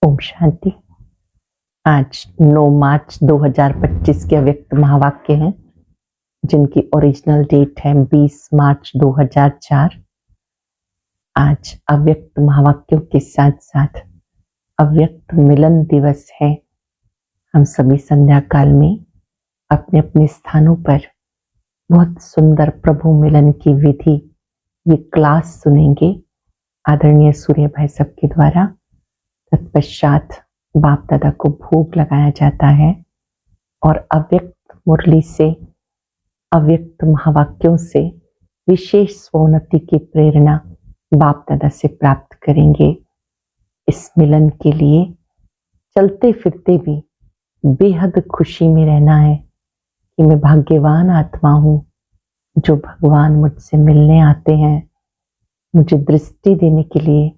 ओम शांति। आज 9 मार्च 2025 के अव्यक्त महावाक्य हैं जिनकी ओरिजिनल डेट है 20 मार्च 2004। आज अव्यक्त महावाक्यों के साथ साथ अव्यक्त मिलन दिवस है। हम सभी संध्या काल में अपने अपने स्थानों पर बहुत सुंदर प्रभु मिलन की विधि ये क्लास सुनेंगे आदरणीय सूर्य भाई सब के द्वारा। तत्पश्चात बाप दादा को भोग लगाया जाता है और अव्यक्त मुरली से अव्यक्त महावाक्यों से विशेष स्वोन्नति की प्रेरणा बाप दादा से प्राप्त करेंगे। इस मिलन के लिए चलते फिरते भी बेहद खुशी में रहना है कि मैं भाग्यवान आत्मा हूँ जो भगवान मुझसे मिलने आते हैं, मुझे दृष्टि देने के लिए,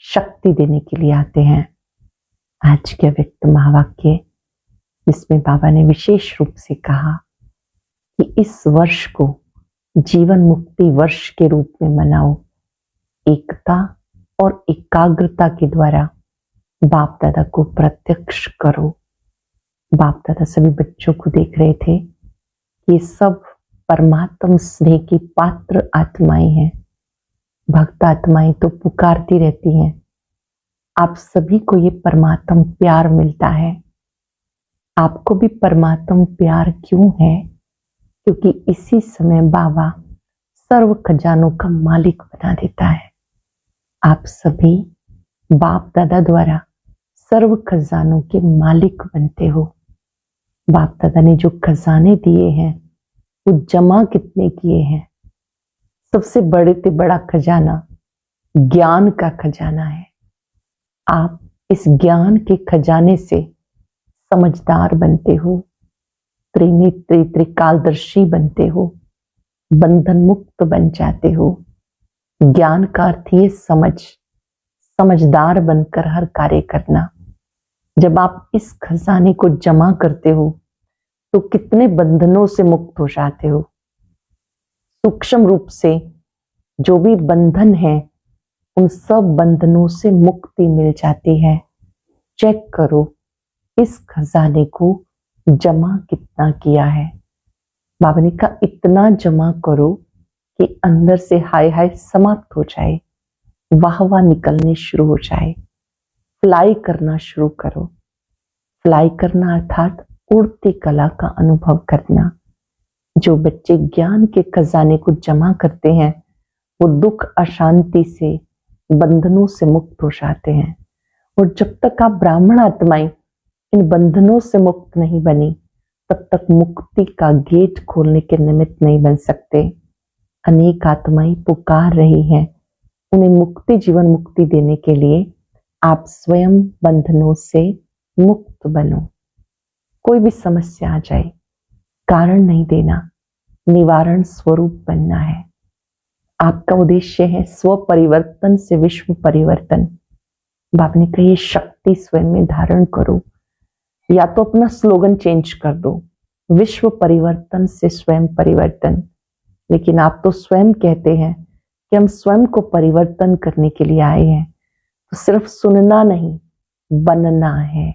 शक्ति देने के लिए आते हैं। आज के अव्यक्त महावाक्य जिसमें बाबा ने विशेष रूप से कहा कि इस वर्ष को जीवन मुक्ति वर्ष के रूप में मनाओ, एकता और एकाग्रता के द्वारा बाप दादा को प्रत्यक्ष करो। बाप दादा सभी बच्चों को देख रहे थे कि सब परमात्म स्नेह की पात्र आत्माएं हैं। भक्त आत्माएं तो पुकारती रहती हैं, आप सभी को ये परमात्म प्यार मिलता है। आपको भी परमात्म प्यार क्यों है? क्योंकि इसी समय बाबा सर्व खजानों का मालिक बना देता है। आप सभी बाप दादा द्वारा सर्व खजानों के मालिक बनते हो। बाप दादा ने जो खजाने दिए हैं वो जमा कितने किए हैं? सबसे बड़े से बड़ा खजाना ज्ञान का खजाना है। आप इस ज्ञान के खजाने से समझदार बनते हो, त्रिनेत्री त्रिकालदर्शी बनते हो, बंधन मुक्त बन जाते हो। ज्ञान का अर्थ ये समझदार बनकर हर कार्य करना। जब आप इस खजाने को जमा करते हो तो कितने बंधनों से मुक्त हो जाते हो। सूक्ष्म रूप से जो भी बंधन है उन सब बंधनों से मुक्ति मिल जाती है। चेक करो इस खजाने को जमा कितना किया है। बाबा ने कहा इतना जमा करो कि अंदर से हाय हाय समाप्त हो जाए, वाह वाह निकलने शुरू हो जाए। फ्लाई करना शुरू करो। फ्लाई करना अर्थात उड़ती कला का अनुभव करना। जो बच्चे ज्ञान के खजाने को जमा करते हैं वो दुख अशांति से बंधनों से मुक्त हो जाते हैं। और जब तक आप ब्राह्मण आत्माएं इन बंधनों से मुक्त नहीं बनी तब तक मुक्ति का गेट खोलने के निमित्त नहीं बन सकते। अनेक आत्माएं पुकार रही हैं, उन्हें मुक्ति जीवन मुक्ति देने के लिए आप स्वयं बंधनों से मुक्त बनो। कोई भी समस्या आ जाए कारण नहीं देना, निवारण स्वरूप बनना है। आपका उद्देश्य है स्व परिवर्तन से विश्व परिवर्तन। बाबा ने कहा ये शक्ति स्वयं में धारण करो। या तो अपना स्लोगन चेंज कर दो, विश्व परिवर्तन से स्वयं परिवर्तन। लेकिन आप तो स्वयं कहते हैं कि हम स्वयं को परिवर्तन करने के लिए आए हैं। तो सिर्फ सुनना नहीं, बनना है।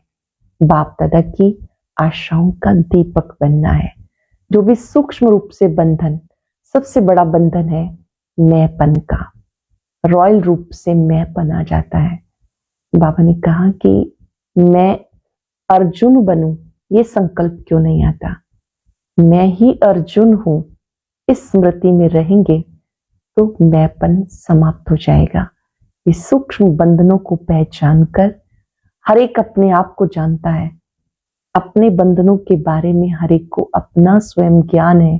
बाप दादा की आशाओं का दीपक बनना है। जो भी सूक्ष्म रूप से बंधन, सबसे बड़ा बंधन है मैंपन का। रॉयल रूप से मैंपन आ जाता है। बाबा ने कहा कि मैं अर्जुन बनूं, ये संकल्प क्यों नहीं आता? मैं ही अर्जुन हूं, इस स्मृति में रहेंगे तो मैंपन समाप्त हो जाएगा। इस सूक्ष्म बंधनों को पहचान कर हर एक अपने आप को जानता है। अपने बंधनों के बारे में हर एक को अपना स्वयं ज्ञान है।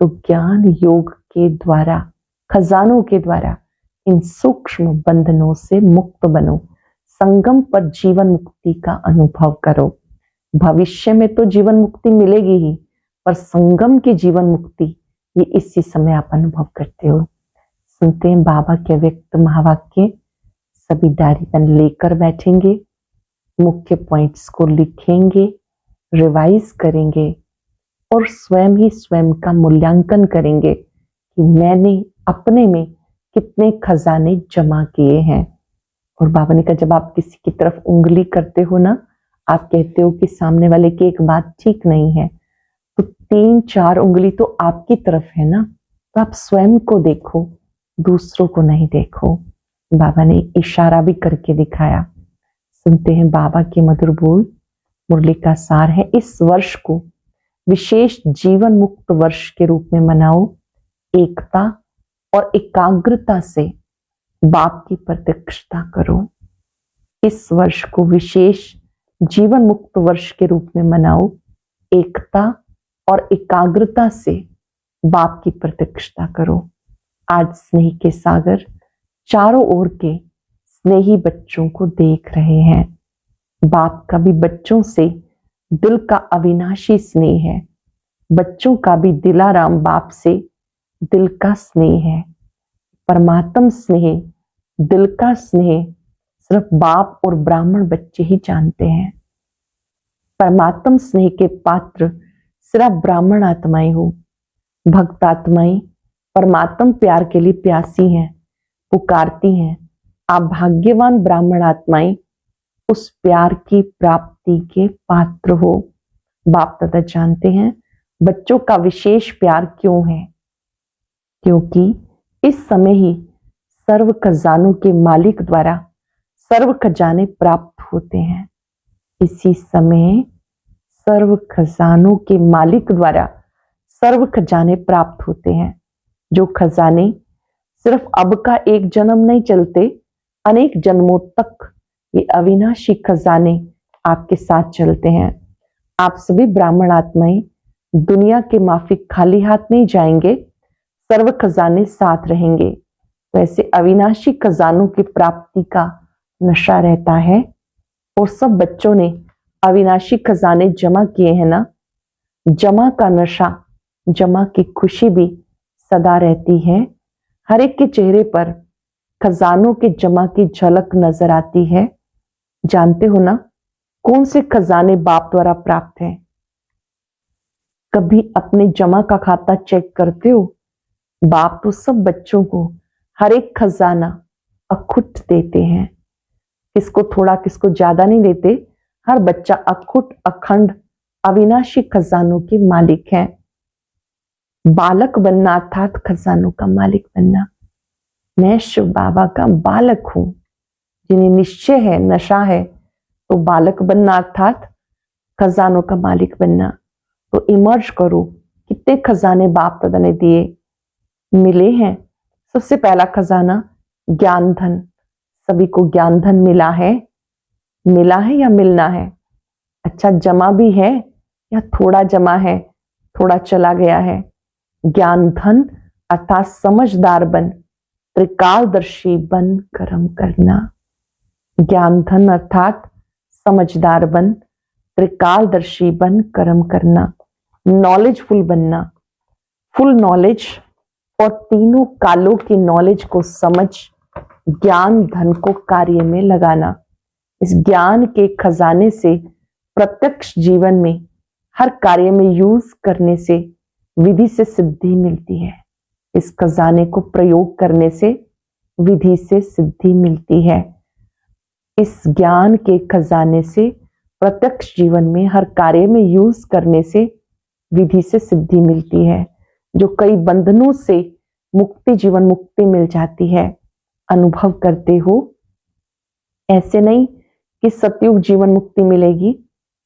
तो ज्ञान योग के द्वारा, खजानों के द्वारा इन सूक्ष्म बंधनों से मुक्त बनो। संगम पर जीवन मुक्ति का अनुभव करो। भविष्य में तो जीवन मुक्ति मिलेगी ही, पर संगम की जीवन मुक्ति ये इसी समय आप अनुभव करते हो। सुनते हैं बाबा के व्यक्त महावाक्य। सभी डायरी पेन लेकर बैठेंगे, मुख्य पॉइंट्स को लिखेंगे, रिवाइज करेंगे और स्वयं ही स्वयं का मूल्यांकन करेंगे कि मैंने अपने में कितने खजाने जमा किए हैं। और बाबा ने कहा जब आप किसी की तरफ उंगली करते हो ना, आप कहते हो कि सामने वाले की एक बात ठीक नहीं है, तो 3-4 उंगली तो आपकी तरफ है ना, तो आप स्वयं को देखो, दूसरों को नहीं देखो। बाबा ने इशारा भी करके दिखाया। सुनते हैं बाबा के मधुर बोल। मुरली का सार है, इस वर्ष को विशेष जीवन मुक्त वर्ष के रूप में मनाओ। एकता और एकाग्रता से बाप की प्रत्यक्षता करो। इस वर्ष को विशेष जीवन मुक्त वर्ष के रूप में मनाओ। एकता और एकाग्रता से बाप की प्रत्यक्षता करो। आज स्नेह के सागर चारों ओर के स्नेही बच्चों को देख रहे हैं। बाप का भी बच्चों से दिल का अविनाशी स्नेह है। बच्चों का भी दिलाराम बाप से दिल का स्नेह है। परमात्म स्नेह, दिल का स्नेह सिर्फ बाप और ब्राह्मण बच्चे ही जानते हैं। परमात्म स्नेह के पात्र सिर्फ ब्राह्मण आत्माएं हो। भक्त आत्माएं परमात्म प्यार के लिए प्यासी हैं, पुकारती हैं। आप भाग्यवान ब्राह्मण आत्माएं उस प्यार की प्राप्ति के पात्र हो। बाप दादा जानते हैं बच्चों का विशेष प्यार क्यों है, क्योंकि इस समय ही सर्व खजानों के मालिक द्वारा सर्व खजाने प्राप्त होते हैं। इसी समय सर्व खजानों के मालिक द्वारा सर्व खजाने प्राप्त होते हैं। जो खजाने सिर्फ अब का एक जन्म नहीं चलते, अनेक जन्मों तक ये अविनाशी खजाने आपके साथ चलते हैं। आप सभी ब्राह्मण आत्माएं दुनिया के माफिक खाली हाथ नहीं जाएंगे, सर्व खजाने साथ रहेंगे। तो ऐसे अविनाशी खजानों की प्राप्ति का नशा रहता है। और सब बच्चों ने अविनाशी खजाने जमा किए हैं ना। जमा का नशा, जमा की खुशी भी सदा रहती है। हर एक के चेहरे पर खजानों के जमा की झलक नजर आती है। जानते हो ना कौन से खजाने बाप द्वारा प्राप्त हैं? कभी अपने जमा का खाता चेक करते हो? बाप तो सब बच्चों को हर एक खजाना अखुट देते हैं। किसको थोड़ा किसको ज्यादा नहीं देते। हर बच्चा अखुट अखंड अविनाशी खजानों के मालिक है। बालक बनना अर्थात खजानों का मालिक बनना। मैं शिव बाबा का बालक हूं। जिन्हें निश्चय है, नशा है, तो बालक बनना अर्थात खजानों का मालिक बनना। तो इमर्ज करो, कितने खजाने बाप दादा ने दिए, मिले हैं। सबसे पहला खजाना ज्ञान धन। सभी को ज्ञान धन मिला है या मिलना है? अच्छा, जमा भी है या थोड़ा जमा है, थोड़ा चला गया है? ज्ञान धन अर्थात समझदार बन, त्रिकालदर्शी बन कर्म करना। ज्ञान धन अर्थात समझदार बन, त्रिकालदर्शी बन कर्म करना। नॉलेजफुल बनना, फुल नॉलेज और तीनों कालों की नॉलेज को समझ ज्ञान धन को कार्य में लगाना। इस ज्ञान के खजाने से प्रत्यक्ष जीवन में हर कार्य में यूज करने से विधि से सिद्धि मिलती है। इस खजाने को प्रयोग करने से विधि से सिद्धि मिलती है। इस ज्ञान के खजाने से प्रत्यक्ष जीवन में हर कार्य में यूज करने से विधि से सिद्धि मिलती है। जो कई बंधनों से मुक्ति, जीवन मुक्ति मिल जाती है। अनुभव करते हो, ऐसे नहीं कि सतयुग जीवन मुक्ति मिलेगी।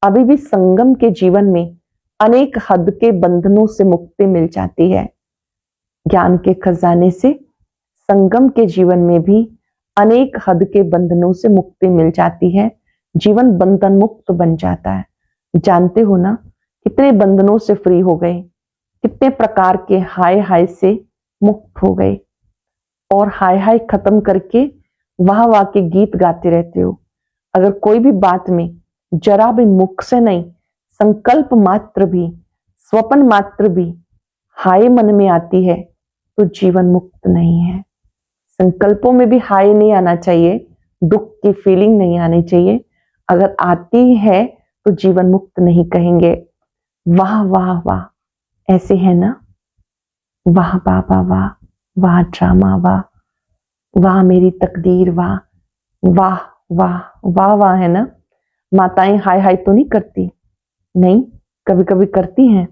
अभी भी संगम के जीवन में अनेक हद के बंधनों से मुक्ति मिल जाती है। ज्ञान के खजाने से संगम के जीवन में भी अनेक हद के बंधनों से मुक्ति मिल जाती है। जीवन बंधन मुक्त बन जाता है। जानते हो ना कितने बंधनों से फ्री हो गए, कितने प्रकार के हाय हाय से मुक्त हो गए। और हाय हाय खत्म करके वाह वाह के गीत गाते रहते हो। अगर कोई भी बात में जरा भी मुख से नहीं, संकल्प मात्र भी, स्वप्न मात्र भी हाय मन में आती है तो जीवन मुक्त नहीं है। संकल्पों में भी हाय नहीं आना चाहिए, दुख की फीलिंग नहीं आनी चाहिए। अगर आती है तो जीवन मुक्त नहीं कहेंगे। वाह वाह वाह, ऐसे है ना। वाह बाबा वाह, वाह ड्रामा वाह, वाह मेरी तकदीर वाह, वाह वाह वाह वाह है ना। माताएं हाय हाय तो नहीं करती, नहीं, कभी कभी करती हैं,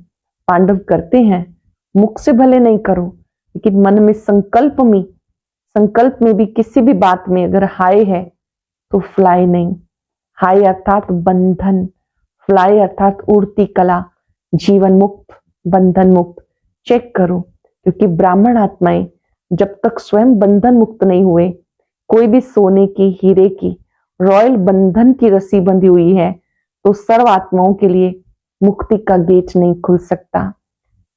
पांडव करते हैं। मुख से भले नहीं करो, लेकिन मन में संकल्प में भी किसी भी बात में अगर हाय है तो फ्लाई नहीं। हाय अर्थात बंधन, फ्लाई अर्थात उड़ती कला, जीवन मुक्त, बंधन मुक्त। चेक करो, क्योंकि ब्राह्मण आत्माएं जब तक स्वयं बंधन मुक्त नहीं हुए, कोई भी सोने की, हीरे की, रॉयल बंधन की रस्सी बंधी हुई है, तो सर्व आत्माओं के लिए मुक्ति का गेट नहीं खुल सकता।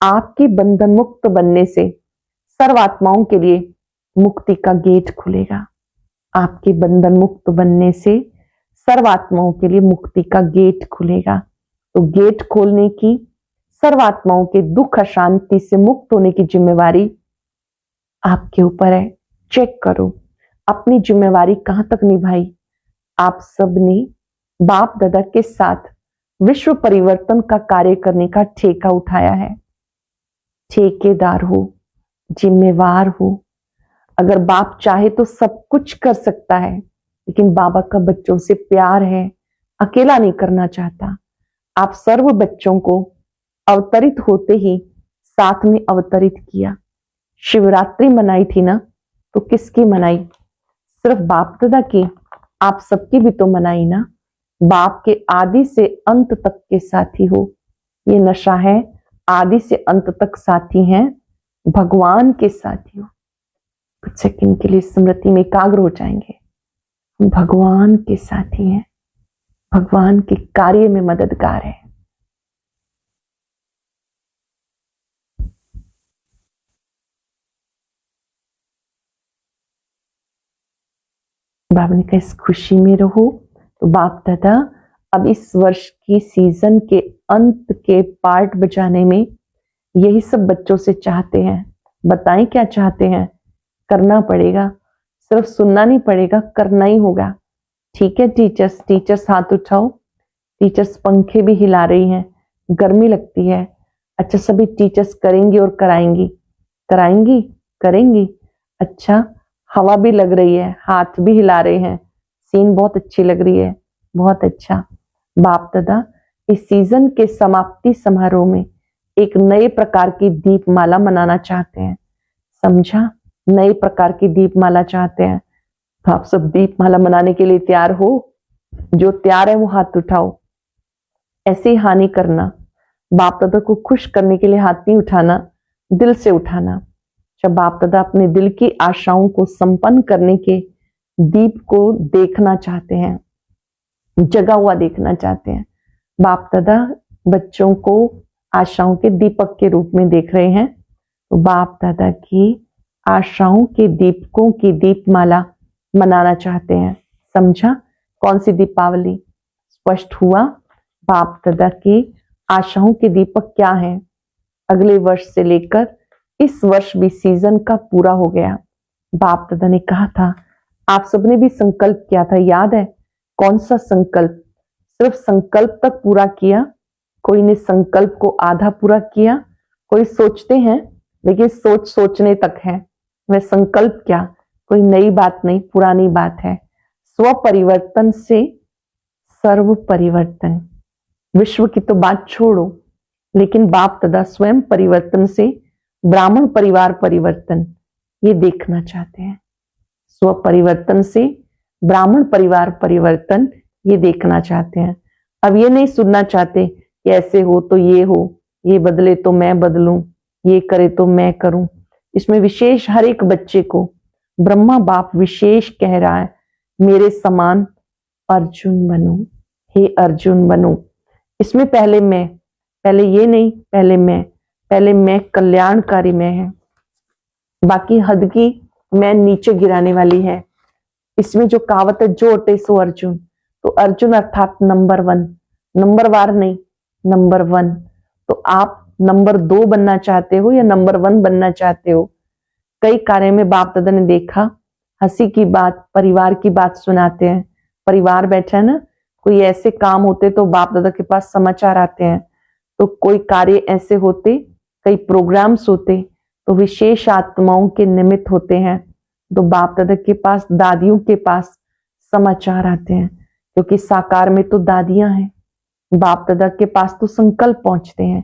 आपके बंधन मुक्त बनने से सर्व आत्माओं के लिए मुक्ति का गेट खुलेगा। आपके बंधन मुक्त बनने से सर्व आत्माओं के लिए मुक्ति का गेट खुलेगा। तो गेट खोलने की, सर्व आत्माओं के दुख अशांति से मुक्त होने की जिम्मेवारी आपके ऊपर है। चेक करो अपनी जिम्मेवारी कहां तक निभाई। आप सबने बाप दादा के साथ विश्व परिवर्तन का कार्य करने का ठेका उठाया है। ठेकेदार हो, जिम्मेवार हो। अगर बाप चाहे तो सब कुछ कर सकता है, लेकिन बाबा का बच्चों से प्यार है, अकेला नहीं करना चाहता। आप सर्व बच्चों को अवतरित होते ही साथ में अवतरित किया। शिवरात्रि मनाई थी ना, तो किसकी मनाई? सिर्फ बाप दादा की? आप सबकी भी तो मनाई ना। बाप के आदि से अंत तक के साथी हो। ये नशा है, आदि से अंत तक साथी हैं, भगवान के साथी हो। कुछ सेकंड के लिए स्मृति में एकाग्र हो जाएंगे। भगवान के साथी हैं, भगवान के कार्य में मददगार है। बाबा ने कहा इस खुशी में रहो। तो बाप दादा अब इस वर्ष की सीजन के अंत के पार्ट बजाने में यही सब बच्चों से चाहते हैं। बताएं क्या चाहते हैं? करना पड़ेगा, सिर्फ सुनना नहीं पड़ेगा, करना ही होगा। ठीक है टीचर्स हाथ उठाओ। टीचर्स पंखे भी हिला रही हैं, गर्मी लगती है। अच्छा, सभी टीचर्स करेंगी और कराएंगी करेंगी। अच्छा, हवा भी लग रही है, हाथ भी हिला रहे हैं, सीन बहुत अच्छी लग रही है, बहुत अच्छा। बाप दादा इस सीजन के समाप्ति समारोह में एक नए प्रकार की दीपमाला मनाना चाहते हैं। समझा? नए प्रकार की दीपमाला चाहते हैं। तो आप सब दीपमाला मनाने के लिए तैयार हो? जो तैयार है वो हाथ उठाओ। ऐसे ही हानि करना, बाप दादा को खुश करने के लिए हाथ नहीं उठाना, दिल से उठाना। जब बाप दादा अपने दिल की आशाओं को संपन्न करने के दीप को देखना चाहते हैं, जगा हुआ देखना चाहते हैं। बाप दादा बच्चों को आशाओं के दीपक के रूप में देख रहे हैं। तो बाप दादा की आशाओं के दीपकों की दीपमाला मनाना चाहते हैं। समझा? कौन सी दीपावली? स्पष्ट हुआ? बाप दादा की आशाओं के दीपक क्या है? अगले वर्ष से लेकर इस वर्ष भी सीजन का पूरा हो गया। बाप दादा ने कहा था, आप सबने भी संकल्प किया था, याद है? कौन सा संकल्प? सिर्फ संकल्प तक पूरा किया, कोई ने संकल्प को आधा पूरा किया। कोई सोचते हैं, लेकिन सोचने तक है। वह संकल्प क्या? कोई नई बात नहीं, पुरानी बात है। स्व परिवर्तन से सर्व परिवर्तन। विश्व की तो बात छोड़ो, लेकिन बाप दादा स्वयं परिवर्तन से ब्राह्मण परिवार परिवर्तन ये देखना चाहते हैं। स्व परिवर्तन से ब्राह्मण परिवार परिवर्तन ये देखना चाहते हैं। अब ये नहीं सुनना चाहते कि ऐसे हो तो ये हो, ये बदले तो मैं बदलूं, ये करे तो मैं करूं। इसमें विशेष हर एक बच्चे को ब्रह्मा बाप विशेष कह रहा है, मेरे समान अर्जुन बनो, हे अर्जुन बनो। इसमें पहले मैं, पहले ये नहीं, पहले मैं कल्याणकारी मैं है, बाकी हद की मैं नीचे गिराने वाली है। इसमें जो कहावत है, जो अटे सो अर्जुन, तो अर्जुन अर्थात नंबर 1, नंबर वार नहीं, नंबर 1। तो आप नंबर 2 बनना चाहते हो या नंबर 1 बनना चाहते हो? कई कार्य में बाप दादा ने देखा, हंसी की बात, परिवार की बात सुनाते हैं। परिवार बैठा है ना, कोई ऐसे काम होते तो बाप दादा के पास समाचार आते हैं। तो कोई कार्य ऐसे होते, कई प्रोग्राम्स होते, तो विशेष आत्माओं के निमित्त होते हैं। तो बाप दादा के पास, दादियों के पास समाचार आते हैं, क्योंकि साकार में तो दादियां हैं, बाप दादा के पास तो संकल्प पहुंचते हैं।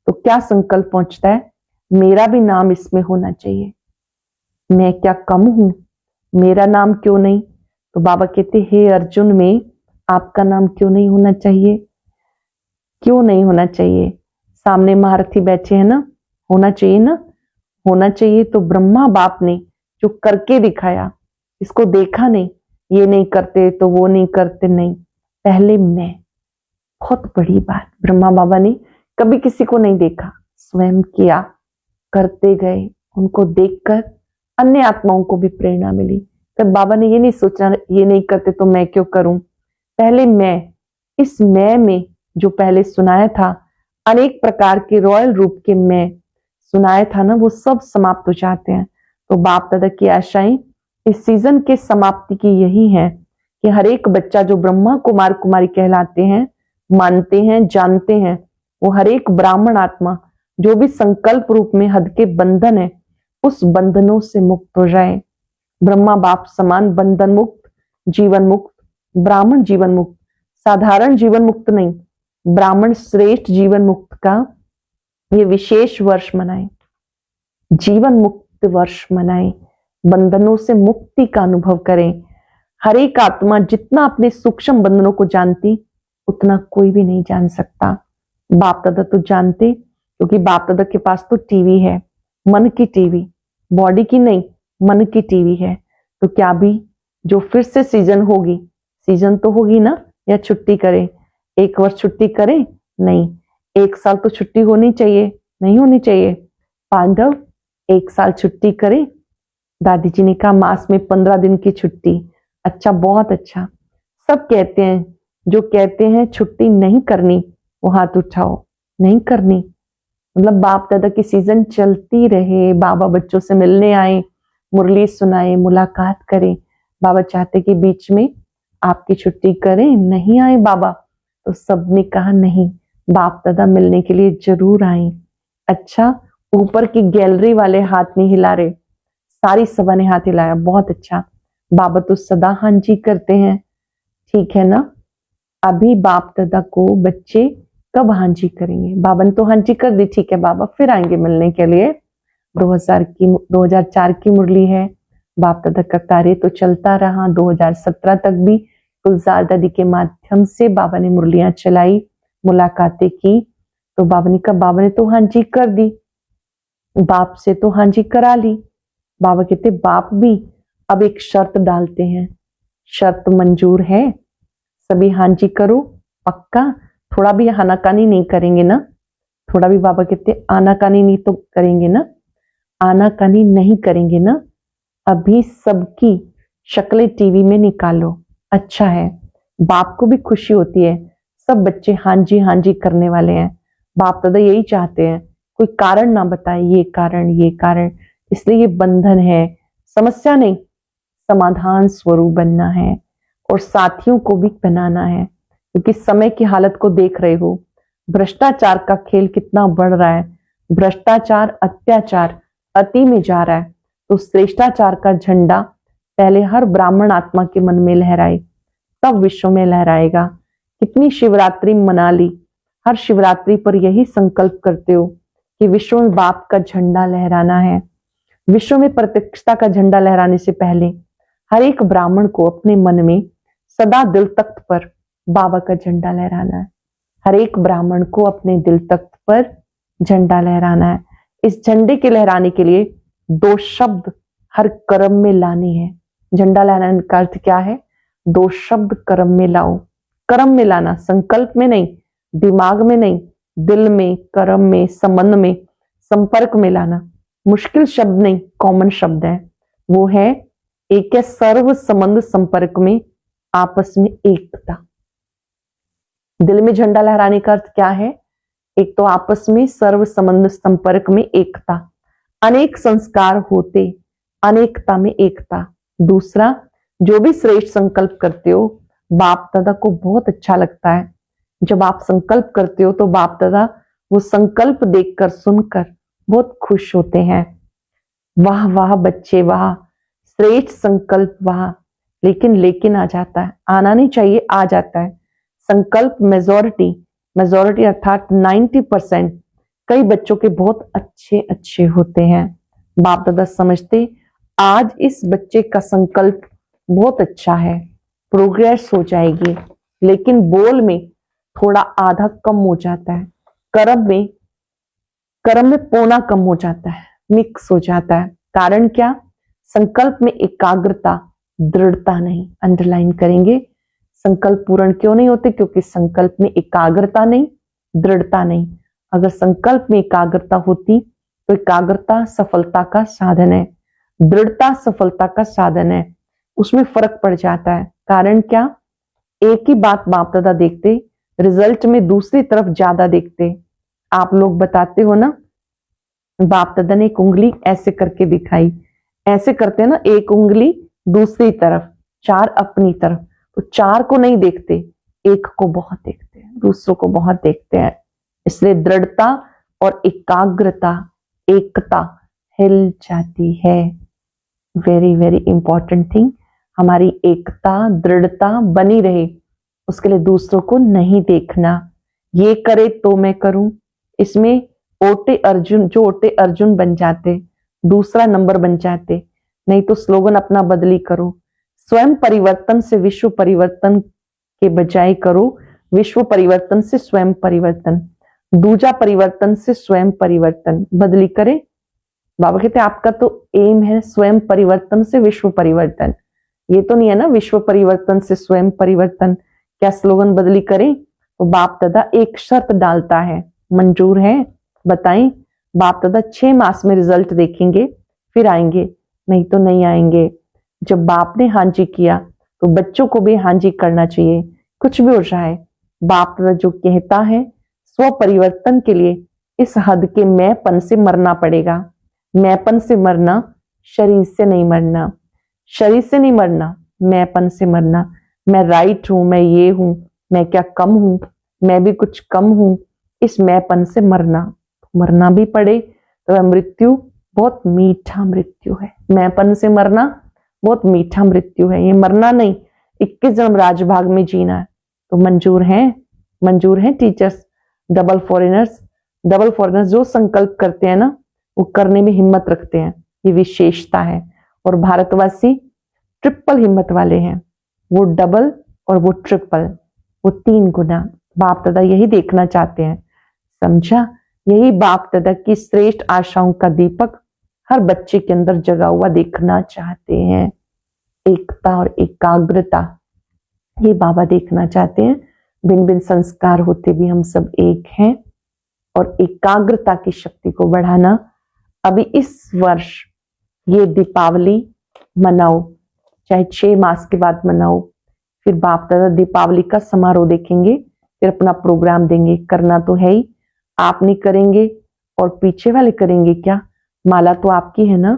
तो क्या संकल्प पहुंचता है? मेरा भी नाम इसमें होना चाहिए। मैं क्या कम हूं? मेरा नाम क्यों नहीं? तो बाबा कहते, हे अर्जुन, में आपका नाम क्यों नहीं होना चाहिए? क्यों नहीं होना चाहिए? सामने महारथी बैठे हैं ना, होना चाहिए ना, होना चाहिए। तो ब्रह्मा बाप ने जो करके दिखाया, इसको देखा नहीं, ये नहीं करते तो वो नहीं करते, नहीं, पहले मैं। बहुत बड़ी बात, ब्रह्मा बाबा ने कभी किसी को नहीं देखा, स्वयं किया, करते गए। उनको देखकर अन्य आत्माओं को भी प्रेरणा मिली। तब बाबा ने ये नहीं सोचा ये नहीं करते तो मैं क्यों करूं, पहले मैं। इस मैं में जो पहले सुनाया था, अनेक प्रकार के रॉयल रूप के मैं सुनाया था ना, वो सब समाप्त हो जाते हैं। तो बाप दादा की आशाएं इस सीजन के समाप्ति की यही है कि हर एक बच्चा जो ब्रह्मा कुमार कुमारी कहलाते हैं, मानते हैं, जानते हैं, वो हर एक ब्राह्मण आत्मा जो भी संकल्प रूप में हद के बंधन है, उस बंधनों से मुक्त हो जाए। ब्रह्मा बाप समान बंधन मुक्त, जीवन मुक्त, ब्राह्मण जीवन मुक्त, साधारण जीवन मुक्त नहीं, ब्राह्मण श्रेष्ठ जीवन मुक्त का ये विशेष वर्ष मनाएं, जीवन मुक्त वर्ष मनाएं, बंधनों से मुक्ति का अनुभव करें। हर एक आत्मा जितना अपने सूक्ष्म बंधनों को जानती, उतना कोई भी नहीं जान सकता। बाप दादा तो जानते, क्योंकि बाप दादा के पास तो टीवी है, मन की टीवी, बॉडी की नहीं, मन की टीवी है। तो क्या भी जो फिर से सीजन होगी, सीजन तो होगी ना, या छुट्टी करें? एक वर्ष छुट्टी करें? नहीं, 1 साल तो छुट्टी होनी चाहिए, नहीं होनी चाहिए? पांडव 1 साल छुट्टी करें? दादी जी ने कहा मास में 15 दिन की छुट्टी। अच्छा, बहुत अच्छा। सब कहते हैं, जो कहते हैं छुट्टी नहीं करनी, वो हाथ उठाओ। नहीं करनी मतलब बाप दादा की सीजन चलती रहे, बाबा बच्चों से मिलने आए, मुरली सुनाए, मुलाकात करें। बाबा चाहते कि बीच में आपकी छुट्टी करें, नहीं आए बाबा? तो सबने कहा नहीं, बाप दादा मिलने के लिए जरूर आए। अच्छा, ऊपर की गैलरी वाले हाथ नहीं हिला रहे, सारी सभा ने हाथ हिलाया, बहुत अच्छा। बाबा तो सदा हाँ जी करते हैं, ठीक है ना? अभी बाप दादा को बच्चे कब हाँ जी करेंगे? बाबा ने तो हाँ जी कर दी, ठीक है बाबा, फिर आएंगे मिलने के लिए। 2004 की मुरली है, बाप दादा का कार्य तो चलता रहा। 2017 तक भी गुलजार दादी के माध्यम से बाबा ने मुरलियां चलाई, मुलाकातें की। तो बाबा ने कहा, बाबा ने तो हाँ जी कर दी, बाप से तो हाँ जी करा ली। बाबा कहते बाप भी अब एक शर्त डालते हैं, शर्त मंजूर है? सभी हाँ जी करो, पक्का? थोड़ा भी आनाकानी नहीं करेंगे ना? थोड़ा भी बाबा कहते आनाकानी नहीं तो करेंगे ना? आनाकानी नहीं करेंगे ना? अभी सबकी शक्लें टीवी में निकालो। अच्छा है, बाप को भी खुशी होती है, सब बच्चे हाँ जी करने वाले हैं। बाप दादा यही चाहते हैं, कोई कारण ना बताए, ये कारण ये कारण। इसलिए ये बंधन है, समस्या नहीं, समाधान स्वरूप बनना है और साथियों को भी बनाना है। क्योंकि समय की हालत को देख रहे हो, भ्रष्टाचार का खेल कितना बढ़ रहा है, भ्रष्टाचार अत्याचार अति में जा रहा है। तो श्रेष्ठाचार का झंडा पहले हर ब्राह्मण आत्मा के मन में लहराए, तब विश्व में लहराएगा। कितनी शिवरात्रि मना ली, हर शिवरात्रि पर यही संकल्प करते हो कि विश्व में बाप का झंडा लहराना है। विश्व में प्रत्यक्षता का झंडा लहराने से पहले हर एक ब्राह्मण को अपने मन में सदा दिल तख्त पर बाबा का झंडा लहराना है। हर एक ब्राह्मण को अपने दिल तख्त पर झंडा लहराना है। इस झंडे के लहराने के लिए 2 शब्द हर कर्म में लाने हैं। झंडा लहराने का अर्थ क्या है? 2 शब्द कर्म में लाओ। कर्म में लाना, संकल्प में नहीं, दिमाग में नहीं, दिल में, कर्म में, संबंध में, संपर्क में लाना। मुश्किल शब्द नहीं, कॉमन शब्द है। वो है एक है सर्व संबंध संपर्क में आपस में एकता। दिल में झंडा लहराने का अर्थ क्या है? एक तो आपस में सर्व संबंध संपर्क में एकता, अनेक संस्कार होते अनेकता में एकता। दूसरा, जो भी श्रेष्ठ संकल्प करते हो, बाप दादा को बहुत अच्छा लगता है। जब आप संकल्प करते हो तो बाप दादा वो संकल्प देखकर सुनकर बहुत खुश होते हैं। वाह वाह बच्चे वाह, श्रेष्ठ संकल्प वाह, लेकिन आ जाता है, आना नहीं चाहिए, आ जाता है। संकल्प मेजोरिटी अर्थात 90% कई बच्चों के बहुत अच्छे अच्छे होते हैं। बाप दादा समझते आज इस बच्चे का संकल्प बहुत अच्छा है, प्रोग्रेस हो जाएगी, लेकिन बोल में थोड़ा आधा कम हो जाता है, कर्म में पौना कम हो जाता है, मिक्स हो जाता है। कारण क्या? संकल्प में एकाग्रता, दृढ़ता नहीं। अंडरलाइन करेंगे, संकल्प पूर्ण क्यों नहीं होते? क्योंकि संकल्प में एकाग्रता नहीं, दृढ़ता नहीं। अगर संकल्प में एकाग्रता होती तो एकाग्रता सफलता का साधन है, दृढ़ता सफलता का साधन है, उसमें फर्क पड़ जाता है। कारण क्या? एक ही बात बाप दादा देखते, रिजल्ट में दूसरी तरफ ज्यादा देखते। आप लोग बताते हो ना, बाप दादा ने एक उंगली ऐसे करके दिखाई, ऐसे करते हैं ना, एक उंगली दूसरी तरफ, चार अपनी तरफ, तो चार को नहीं देखते, एक को बहुत देखते हैं, दूसरों को बहुत देखते हैं। इसलिए दृढ़ता और एकाग्रता, एकता हिल जाती है। वेरी वेरी इंपॉर्टेंट थिंग, हमारी एकता दृढ़ता बनी रहे, उसके लिए दूसरों को नहीं देखना। ये करे तो मैं करूं, इसमें ओटे अर्जुन बन जाते, दूसरा नंबर बन जाते। नहीं तो स्लोगन अपना बदली करो, स्वयं परिवर्तन से विश्व परिवर्तन के बजाय करो विश्व परिवर्तन से स्वयं परिवर्तन, दूजा परिवर्तन से स्वयं परिवर्तन। बदली करे, बाबा कहते आपका तो एम है स्वयं परिवर्तन से विश्व परिवर्तन, ये तो नहीं है ना विश्व परिवर्तन से स्वयं परिवर्तन। क्या स्लोगन बदली करें? तो बाप दादा एक शर्त डालता है, मंजूर है? बताएं। बाप दादा 6 मास में रिजल्ट देखेंगे फिर आएंगे, नहीं तो नहीं आएंगे। जब बाप ने हाँ जी किया तो बच्चों को भी हाँ जी करना चाहिए, कुछ भी हो जाए। बाप दादा जो कहता है, स्व परिवर्तन के लिए इस हद के मैंपन से मरना पड़ेगा। मैंपन से मरना, शरीर से नहीं मरना, शरीर से नहीं मरना, मैंपन से मरना। मैं राइट हूं, मैं ये हूं, मैं क्या कम हूं, मैं भी कुछ कम हूं, इस मैंपन से मरना भी पड़े तो मृत्यु बहुत मीठा मृत्यु है। मैंपन से मरना बहुत मीठा मृत्यु है, ये मरना नहीं, 21 जन्म राजभाग में जीना है। तो मंजूर है टीचर्स, डबल फॉरेनर्स जो संकल्प करते हैं ना, वो करने में हिम्मत रखते हैं, ये विशेषता है। और भारतवासी ट्रिपल हिम्मत वाले हैं, वो डबल और वो ट्रिपल, वो 3 गुना। बाप दादा यही देखना चाहते हैं, समझा? यही बाप दादा की श्रेष्ठ आशाओं का दीपक हर बच्चे के अंदर जगा हुआ देखना चाहते हैं। एकता और एकाग्रता, ये बाबा देखना चाहते हैं। भिन्न भिन्न संस्कार होते भी हम सब एक हैं। और एकाग्रता की शक्ति को बढ़ाना, अभी इस वर्ष ये दीपावली मनाओ, चाहे 6 मास के बाद मनाओ, फिर बाप दादा दीपावली का समारोह देखेंगे, फिर अपना प्रोग्राम देंगे। करना तो है ही, आप नहीं करेंगे और पीछे वाले करेंगे क्या? माला तो आपकी है ना,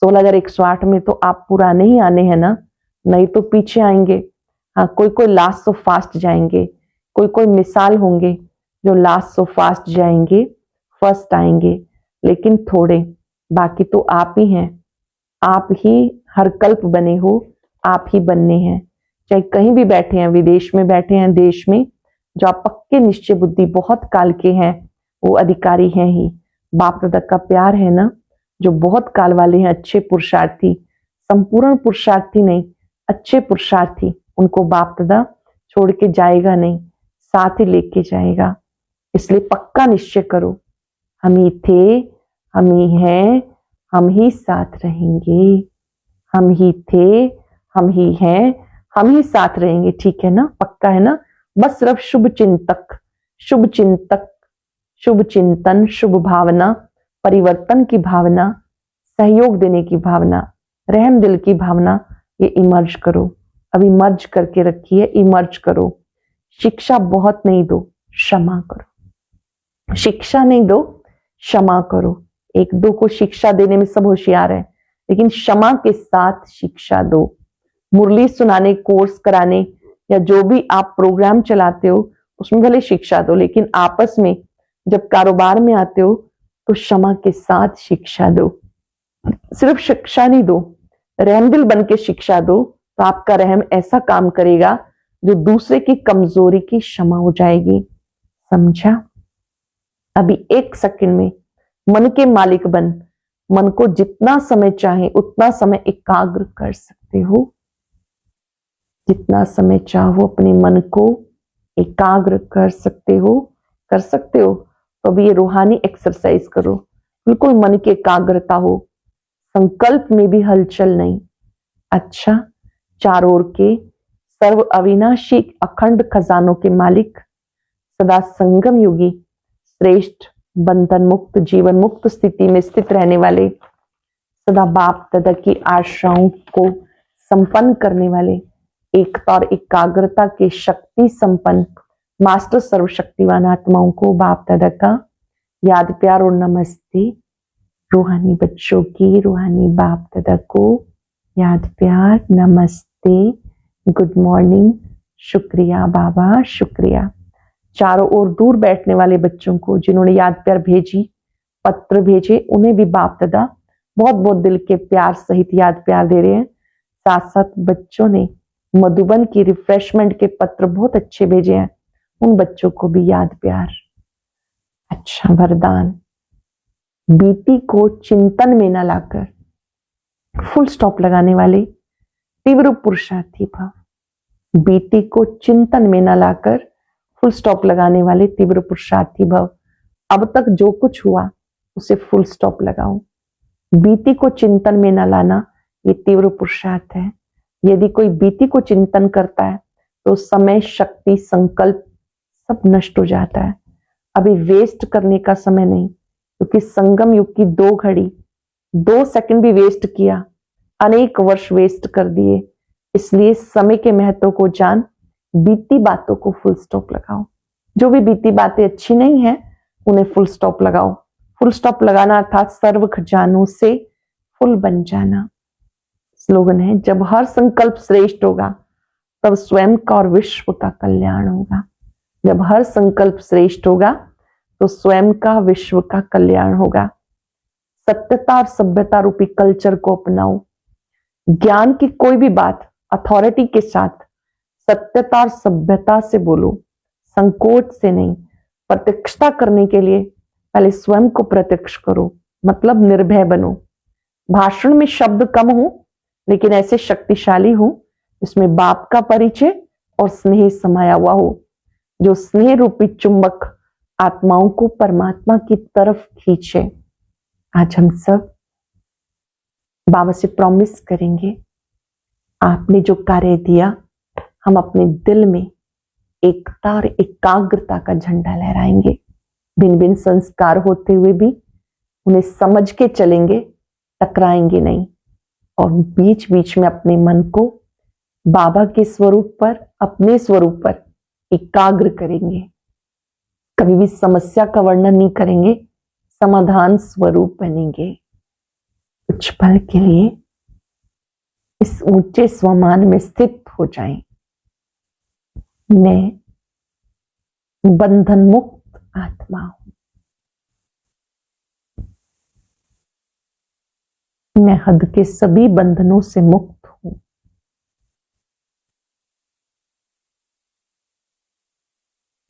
16,108 में तो आप पुराने ही आने हैं ना, नहीं तो पीछे आएंगे। हाँ, कोई लास्ट ऑफ फास्ट जाएंगे, कोई मिसाल होंगे जो लास्ट ऑफ फास्ट जाएंगे, फर्स्ट आएंगे, लेकिन थोड़े, बाकी तो आप ही हैं। आप ही हर कल्प बने हो, आप ही बनने हैं। चाहे कहीं भी बैठे हैं, विदेश में बैठे हैं, देश में, जो आप पक्के निश्चय बुद्धि बहुत काल के हैं, वो अधिकारी हैं ही। बाप दादा का प्यार है ना, जो बहुत काल वाले हैं, अच्छे पुरुषार्थी, संपूर्ण पुरुषार्थी नहीं, अच्छे पुरुषार्थी, उनको बाप दादा छोड़ के जाएगा नहीं, साथ ही लेके जाएगा। इसलिए पक्का निश्चय करो, हम ही थे, हम ही हैं, हम ही साथ रहेंगे। हम ही थे, हम ही हैं, हम ही साथ रहेंगे। ठीक है ना? पक्का है ना? बस सिर्फ शुभ चिंतक, शुभ चिंतन, शुभ भावना, परिवर्तन की भावना, सहयोग देने की भावना, रहम दिल की भावना, ये इमर्ज करो। अभी मर्ज करके रखिए, इमर्ज करो। शिक्षा बहुत नहीं दो, क्षमा करो। शिक्षा नहीं दो, क्षमा करो। 1-2 को शिक्षा देने में सब होशियार है, लेकिन क्षमा के साथ शिक्षा दो। मुरली सुनाने, कोर्स कराने या जो भी आप प्रोग्राम चलाते हो, उसमें भले शिक्षा दो, लेकिन आपस में जब कारोबार में आते हो तो क्षमा के साथ शिक्षा दो। सिर्फ शिक्षा नहीं दो, रहमदिल बन के शिक्षा दो, तो आपका रहम ऐसा काम करेगा जो दूसरे की कमजोरी की क्षमा हो जाएगी। समझा? अभी 1 सेकंड में मन के मालिक बन मन को जितना समय चाहे उतना समय एकाग्र कर सकते हो। जितना समय चाहो अपने मन को एकाग्र कर सकते हो। तो अभी ये रूहानी एक्सरसाइज करो, बिल्कुल मन की एकाग्रता हो, संकल्प में भी हलचल नहीं। अच्छा, चारों ओर के सर्व अविनाशी अखंड खजानों के मालिक, सदा संगम युगी, श्रेष्ठ बंधन मुक्त जीवन मुक्त स्थिति में स्थित रहने वाले, सदा बाप दादा की आशाओं को संपन्न करने वाले, एकता और एकाग्रता के शक्ति संपन्न मास्टर सर्वशक्तिवान आत्माओं को बाप दादा का याद प्यार और नमस्ते। रूहानी बच्चों की रूहानी बाप दादा को याद प्यार नमस्ते, गुड मॉर्निंग, शुक्रिया बाबा शुक्रिया। चारों ओर दूर बैठने वाले बच्चों को जिन्होंने याद प्यार भेजी, पत्र भेजे, उन्हें भी बाप दादा बहुत बहुत दिल के प्यार सहित याद प्यार दे रहे हैं। साथ साथ बच्चों ने मधुबन की रिफ्रेशमेंट के पत्र बहुत अच्छे भेजे हैं, उन बच्चों को भी याद प्यार। अच्छा, वरदान, बीती को चिंतन में न लाकर फुल स्टॉप लगाने वाले तीव्र पुरुषार्थी भव। बीती को चिंतन में न लाकर फुल स्टॉप लगाने वाले तीव्र पुरुषार्थी भव। अब तक जो कुछ हुआ उसे फुल स्टॉप लगाओ। बीती को चिंतन में न लाना ये तीव्र पुरुषार्थ है। यदि कोई बीती को चिंतन करता है तो समय शक्ति संकल्प सब नष्ट हो जाता है। अभी वेस्ट करने का समय नहीं, क्योंकि संगम युग की 2 घड़ी 2 सेकंड भी वेस्ट किया, अनेक वर्ष वेस्ट कर दिए। इसलिए समय के महत्व को जान, बीती बातों को फुल स्टॉप लगाओ। जो भी बीती बातें अच्छी नहीं है उन्हें फुल स्टॉप लगाओ। फुल स्टॉप लगाना अर्थात सर्व खजानों से फुल बन जाना। स्लोगन है, जब हर संकल्प श्रेष्ठ होगा तब स्वयं का और विश्व का कल्याण होगा। जब हर संकल्प श्रेष्ठ होगा तो स्वयं का विश्व का कल्याण होगा। सत्यता और सभ्यता रूपी कल्चर को अपनाओ। ज्ञान की कोई भी बात अथॉरिटी के साथ सत्यता और सभ्यता से बोलो, संकोच से नहीं। प्रत्यक्षता करने के लिए पहले स्वयं को प्रत्यक्ष करो, मतलब निर्भय बनो। भाषण में शब्द कम हो लेकिन ऐसे शक्तिशाली हो इसमें बाप का परिचय और स्नेह समाया हुआ हो, जो स्नेह रूपी चुंबक आत्माओं को परमात्मा की तरफ खींचे। आज हम सब बाबा से प्रॉमिस करेंगे, आपने जो कार्य दिया हम अपने दिल में एकता और एकाग्रता का झंडा लहराएंगे। भिन्न भिन्न संस्कार होते हुए भी उन्हें समझ के चलेंगे, टकराएंगे नहीं। और बीच बीच में अपने मन को बाबा के स्वरूप पर, अपने स्वरूप पर एकाग्र करेंगे। कभी भी समस्या का वर्णन नहीं करेंगे, समाधान स्वरूप बनेंगे। कुछ पल के लिए इस ऊंचे स्वमान में स्थित हो जाएं। मैं बंधन मुक्त आत्मा हूं। मैं हद के सभी बंधनों से मुक्त हूं।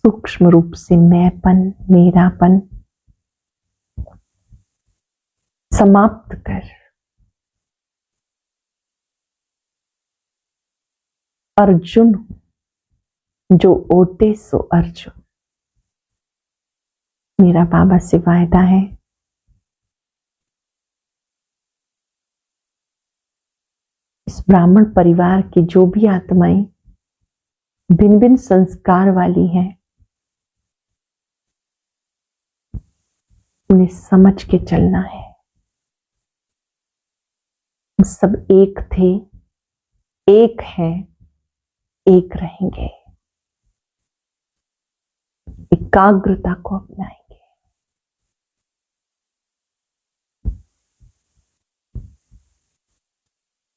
सूक्ष्म रूप से मैंपन, मेरापन समाप्त कर अर्जुन हूं, जो ओटे सो अर्जुन। मेरा बाबा से वायदा है, इस ब्राह्मण परिवार की जो भी आत्माएं भिन्न भिन्न संस्कार वाली हैं, उन्हें समझ के चलना है। हम सब एक थे, एक हैं, एक रहेंगे। एकाग्रता को अपनाएंगे।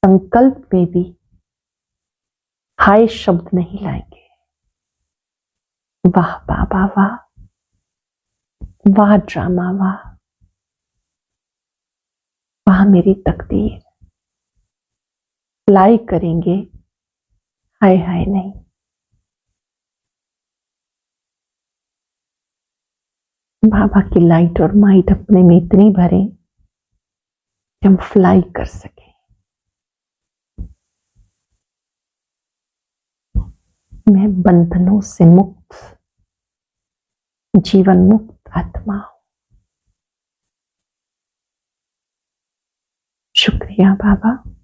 संकल्प में भी हाय शब्द नहीं लाएंगे। वाह बाबा वाह, वाह ड्रामा वाह, वाह मेरी तकदीर। अप्लाई करेंगे हाय हाय नहीं। बाबा की लाइट और माइट अपने में इतनी भरे कि हम फ्लाई कर सके। मैं बंधनों से मुक्त, जीवन मुक्त आत्मा हूं। शुक्रिया बाबा।